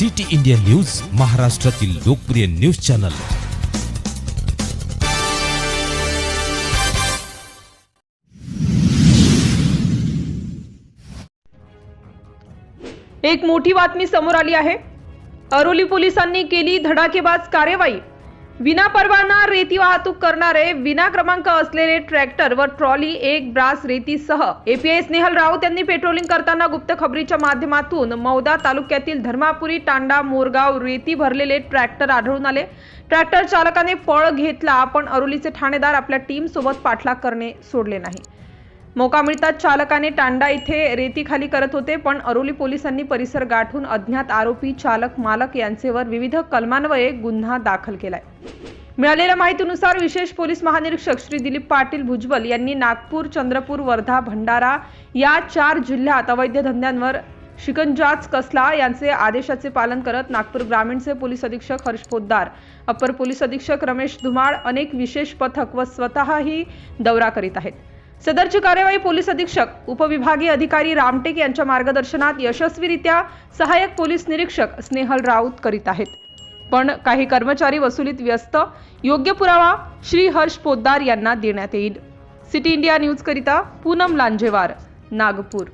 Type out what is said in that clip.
City India news, महाराष्ट्रातील लोकप्रिय news channel. एक मोठी बातमी समोर आली आहे। अरोली पोलिसांनी केली धडाकेबाज कार्यवाही। विनापरवाना रेती वाहतूक करणारे विना क्रमांक असलेले ट्रॅक्टर व ट्रॉली एक ब्रास रेतीसह एपीआय स्नेहल राऊत यांनी पेट्रोलिंग करताना गुप्त खबरीच्या माध्यमातून मौदा तालुक्यातील धर्मापुरी तांडा मोरगाव रेती भरलेले ट्रॅक्टर आढळून आले। ट्रॅक्टर चालकाने पळ घेतला, पण अरोलीचे ठाणेदार आपल्या टीम सोबत पाठलाग करणे सोडले नाही। मौका मिळताच चालकाने तांडा इथे रेती खाली करत होते, पण अरोली पोलिसांनी परिसर गाठून अज्ञात आरोपी चालक मालक यांचेवर विविध कलमान्वये गुन्हा दाखल केलाय। मिळालेल्या माहितीनुसार विशेष पोलीस महानिरीक्षक श्री दिलीप पाटील भुजबल यांनी नागपूर, चंद्रपूर, वर्धा, भंडारा या 4 जिल्ह्यात अवैध धंद्यांवर शिकंजाच कसला यांचे आदेशाचे पालन करत नागपूर ग्रामीणचे पोलीस अधीक्षक हर्ष पोद्दार, अपर पोलीस अधीक्षक रमेश धुमाळ अनेक विशेष पथक व स्वतःही दौरा करीत आहेत। सदरची कार्यवाही पोलीस अधीक्षक, उपविभागीय अधिकारी रामटेक यांच्या मार्गदर्शनात यशस्वीरित्या सहाय्यक पोलीस निरीक्षक स्नेहल राऊत करीत आहेत। पण काही कर्मचारी वसुलीत व्यस्त। योग्य पुरावा श्री हर्ष पोद्दार यांना देण्यात येईल। सिटी इंडिया न्यूज करिता पूनम लांजेवार, नागपूर।